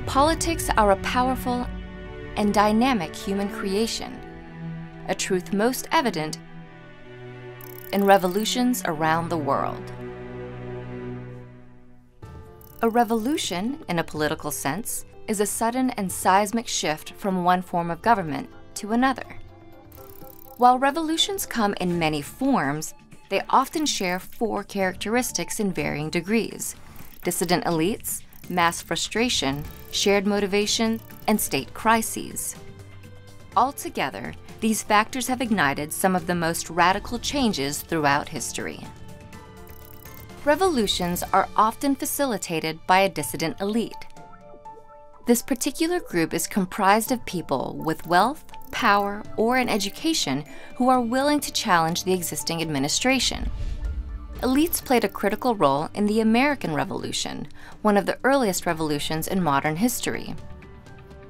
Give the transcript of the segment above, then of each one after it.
Politics are a powerful and dynamic human creation, a truth most evident in revolutions around the world. A revolution, in a political sense, is a sudden and seismic shift from one form of government to another. While revolutions come in many forms, they often share four characteristics in varying degrees: dissident elites, mass frustration, shared motivation, and state crises. Altogether, these factors have ignited some of the most radical changes throughout history. Revolutions are often facilitated by a dissident elite. This particular group is comprised of people with wealth, power, or an education who are willing to challenge the existing administration. Elites played a critical role in the American Revolution, one of the earliest revolutions in modern history.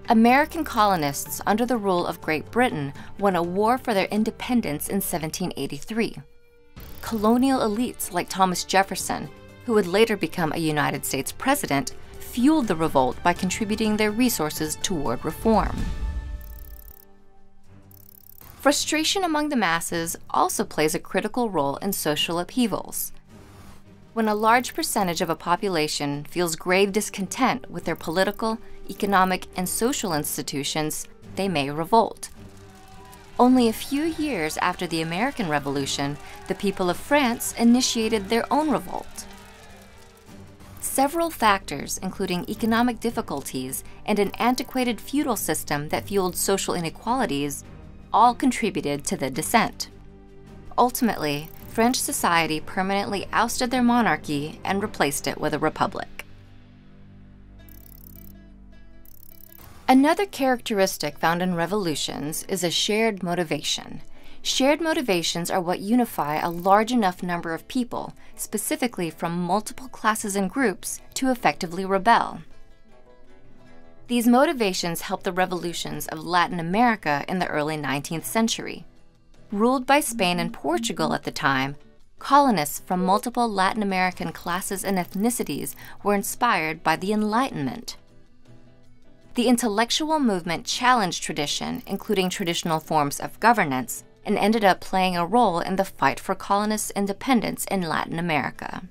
American colonists under the rule of Great Britain won a war for their independence in 1783. Colonial elites like Thomas Jefferson, who would later become a United States president, fueled the revolt by contributing their resources toward reform. Frustration among the masses also plays a critical role in social upheavals. When a large percentage of a population feels grave discontent with their political, economic, and social institutions, they may revolt. Only a few years after the American Revolution, the people of France initiated their own revolt. Several factors, including economic difficulties and an antiquated feudal system that fueled social inequalities, all contributed to the dissent. Ultimately, French society permanently ousted their monarchy and replaced it with a republic. Another characteristic found in revolutions is a shared motivation. Shared motivations are what unify a large enough number of people, specifically from multiple classes and groups, to effectively rebel. These motivations helped the revolutions of Latin America in the early 19th century. Ruled by Spain and Portugal at the time, colonists from multiple Latin American classes and ethnicities were inspired by the Enlightenment. The intellectual movement challenged tradition, including traditional forms of governance, and ended up playing a role in the fight for colonists' independence in Latin America.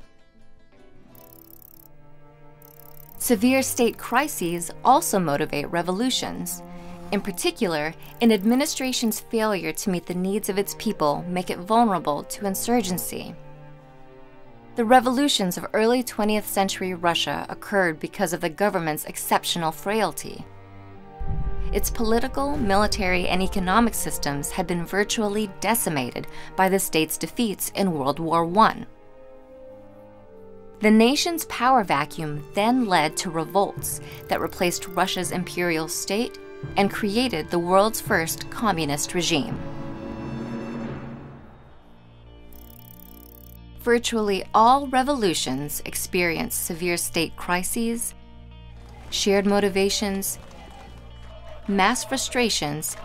Severe state crises also motivate revolutions. In particular, an administration's failure to meet the needs of its people make it vulnerable to insurgency. The revolutions of early 20th century Russia occurred because of the government's exceptional frailty. Its political, military, and economic systems had been virtually decimated by the state's defeats in World War I. The nation's power vacuum then led to revolts that replaced Russia's imperial state and created the world's first communist regime. Virtually all revolutions experience severe state crises, shared motivations, mass frustrations,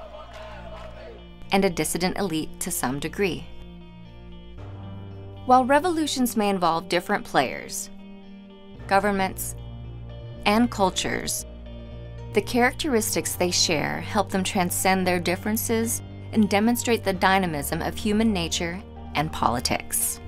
and a dissident elite to some degree. While revolutions may involve different players, governments, and cultures, the characteristics they share help them transcend their differences and demonstrate the dynamism of human nature and politics.